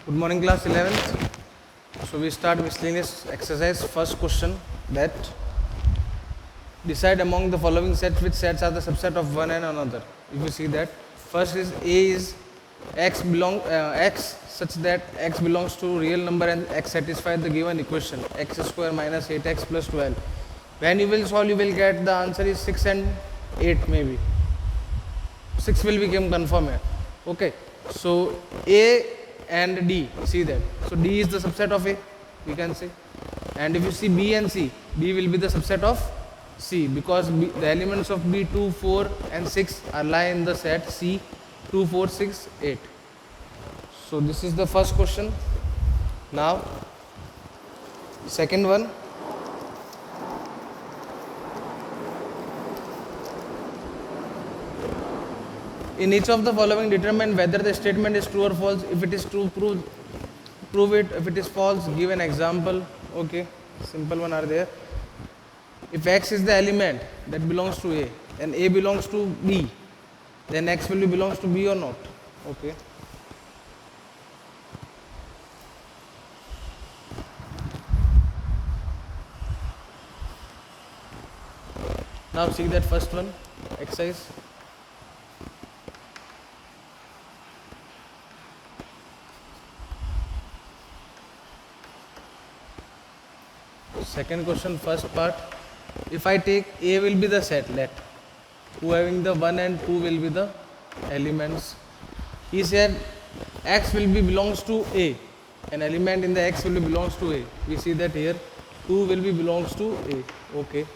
Good morning, class 11th. So we start miscellaneous exercise. First question, that decide among the following sets which sets are the subset of one and another. If you see that, first is A is x such that x belongs to real number and x satisfies the given equation x square minus 8x plus 12. When you will solve, you will get the answer is 6 and 8 maybe. 6 will become confirm here. Okay, so A and D, see that. So D is the subset of A, we can say. And if you see B and C, B will be the subset of C because the elements of B 2, 4 and 6 are lie in the set C 2, 4, 6, 8. So this is the first question. Now, second one. In each of the following, determine whether the statement is true or false. If it is true, prove it. If it is false, give an example. Okay, simple one are there. If x is the element that belongs to A and A belongs to B, then x value belongs to B or not. Okay. Now see that first one, exercise. Second question, first part. If I take A will be the set, let who having the 1 and 2 will be the elements. He said x will be belongs to A. An element in the x will be belongs to A. We see that here 2 will be belongs to A. Okay.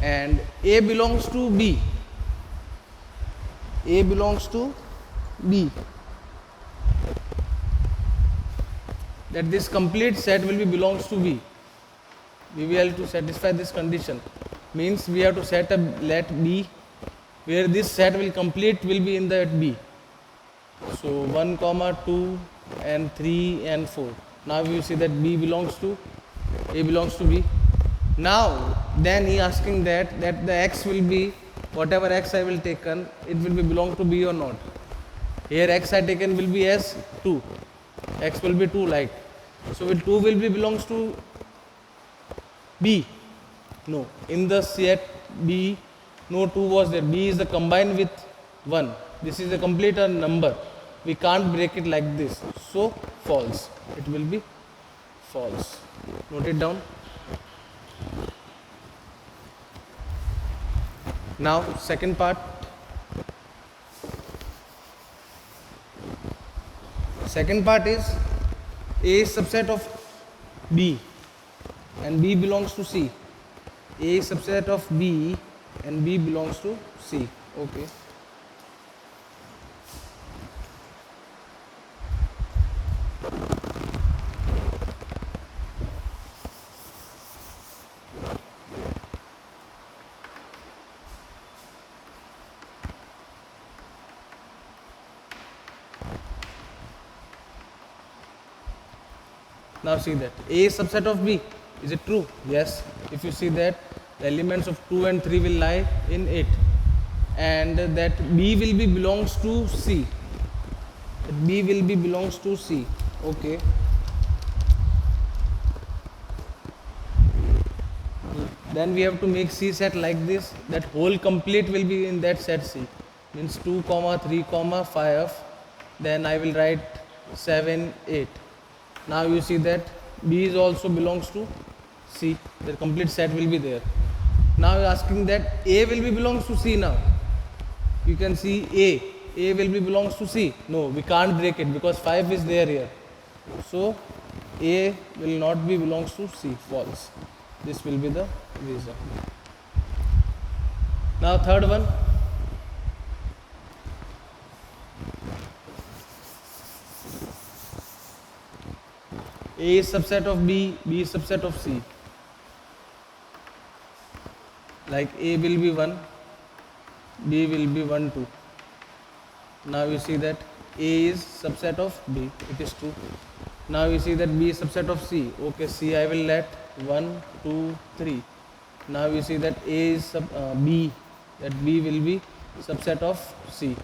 And A belongs to B. A belongs to B. That this complete set will be belongs to B. We will have to satisfy this condition. Means we have to set a let B where this set will complete will be in that B. So 1, 2 and 3 and 4. Now you see that B belongs to A belongs to B. Now then he asking that the x will be whatever x I will taken, it will be belong to B or not. Here x I taken will be as 2. X will be 2 like. So will 2 will be belongs to B. No, in the set B, no 2 was there. B is the combined with 1. This is a complete number. We can't break it like this. So false. It will be false. Note it down. Now second part. Second part is A is subset of B and B belongs to C. A is subset of B and B belongs to C. Okay. Now see that A is subset of B. Is it true? Yes. If you see that the elements of 2 and 3 will lie in it and that B will be belongs to C. That B will be belongs to C. Okay. Then we have to make C set like this, that whole complete will be in that set C. Means 2, 3, 5. Then I will write 7, 8. Now you see that B is also belongs to C. The complete set will be there. Now you are asking that A will be belongs to C now. You can see A will be belongs to C. No, we can't break it because 5 is there here. So A will not be belongs to C. False. This will be the reason. Now third one. A is subset of B, B is subset of C. Like A will be 1, B will be 1, 2. Now you see that A is subset of B, it is true. Now you see that B is subset of C. Okay, C I will let 1, 2, 3. Now you see that A is B, that B will be subset of C.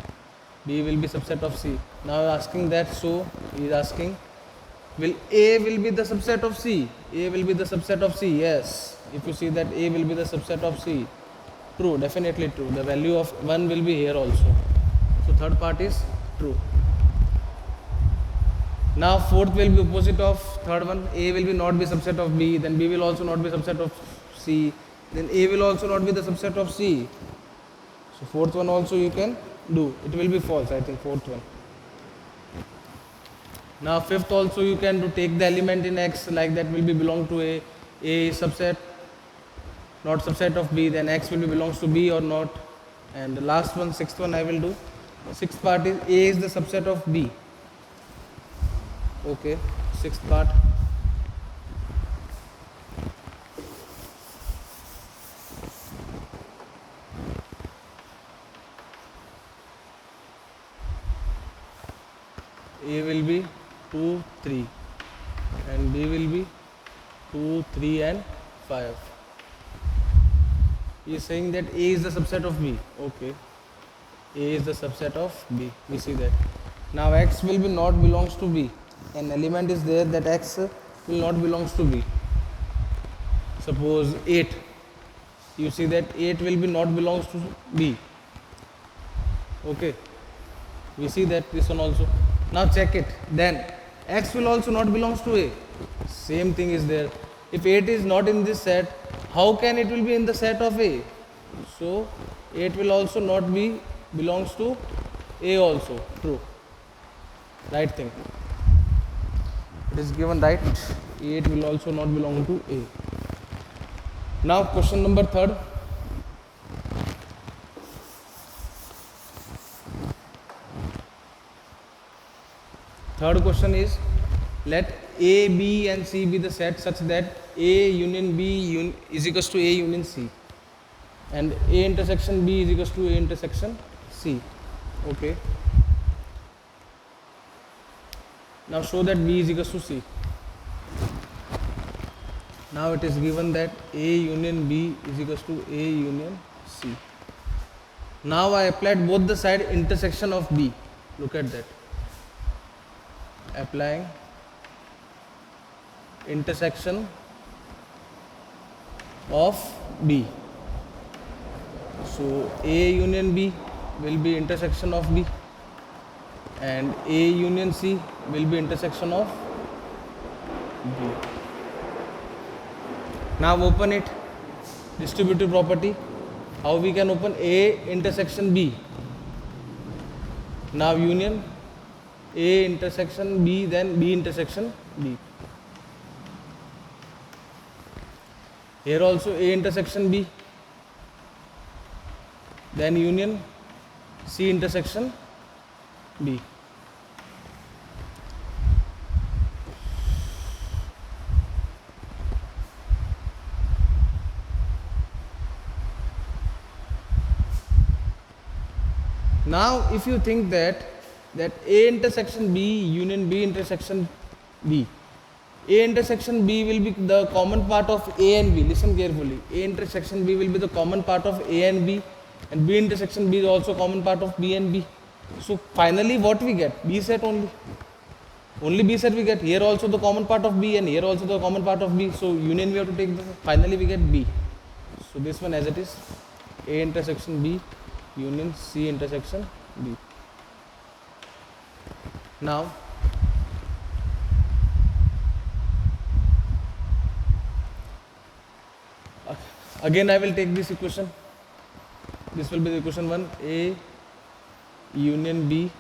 B will be subset of C. Now asking that, so he is asking, will A will be the subset of C? A will be the subset of C. Yes. If you see that A will be the subset of C, true, definitely true. The value of 1 will be here also. So third part is true. Now fourth will be opposite of third one. A will be not be subset of B, then B will also not be subset of C, then A will also not be the subset of C. So fourth one also you can do. It will be false, I think, fourth one. Now fifth also you can do, take the element in X, like that will be belong to A is subset, not subset of B, then X will be belongs to B or not. And the last one, sixth one I will do. Sixth part is A is the subset of B. Okay, sixth part. A will be 2, 3 and B will be 2, 3 and 5. He is saying that A is the subset of B. Okay, A is the subset of B. We see that. Now X will be not belongs to B. An element is there that X will not belongs to B. Suppose 8. You see that 8 will be not belongs to B. Okay. We see that this one also. Now check it. Then X will also not belongs to A. Same thing is there. If 8 is not in this set, how can it will be in the set of A? So 8 will also not be belongs to A also. True. Right thing. It is given right. 8 will also not belong to A. Now question number third. Third question is, let A, B and C be the set such that A union B is equals to A union C and A intersection B is equals to A intersection C. Okay. Now show that B is equals to C. Now it is given that A union B is equals to A union C. Now I applied both the side intersection of B. Look at that. Applying intersection of B. So A union B will be intersection of B and A union C will be intersection of B. Now open it. Distributive property. How we can open A intersection B? Now union A intersection B, then B intersection B. Here also A intersection B, then union C intersection B. Now if you think that A intersection B union B intersection B, A intersection B will be the common part of A and B. Listen carefully. A intersection B will be the common part of A and B, and B intersection B is also common part of B and B. So finally what we get? B set only. Only B set we get. Here also the common part of B and here also the common part of B. So union we have to take this. Finally we get B. So this one as it is. A intersection B union C intersection B. Now again I will take this equation. This will be the equation 1. A union B,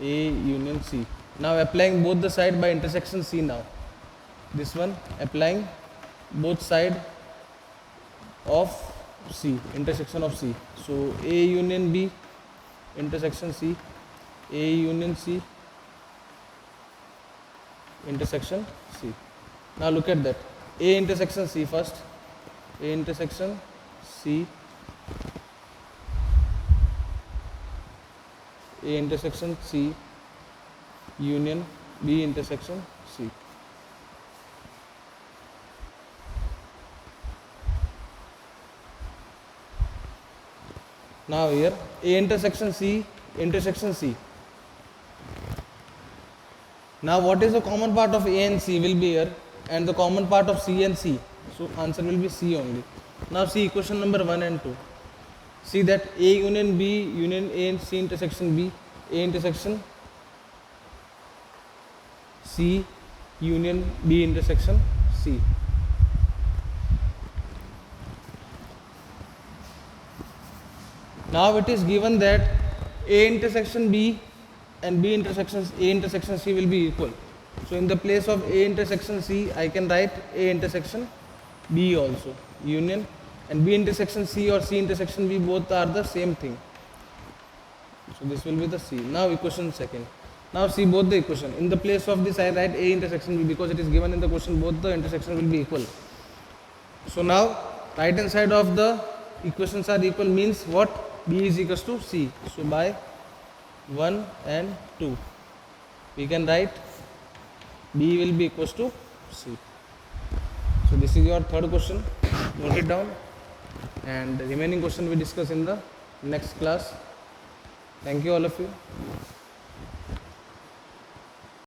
A union C. Now applying both the side by intersection C now. This one applying both side of C, intersection of C. So A union B intersection C, A union C intersection C. Now look at that. A intersection C first. A intersection C, A intersection C union B intersection C. Now here A intersection C intersection C. Now what is the common part of A and C will be here, and the common part of C and C. So answer will be C only. Now see equation number 1 and 2. See that A union B union A and C intersection B, A intersection C union B intersection C. Now it is given that A intersection B and B intersection A intersection C will be equal. So in the place of A intersection C, I can write A intersection B also, union, and B intersection C or C intersection B, both are the same thing. So this will be the C. Now equation second. Now see both the equation. In the place of this I write A intersection B because it is given in the question both the intersection will be equal. So now right hand side of the equations are equal means what? B is equals to C. So by 1 and 2 we can write B will be equals to C. So this is your third question. Note it down, and the remaining question we discuss in the next class. Thank you all of you.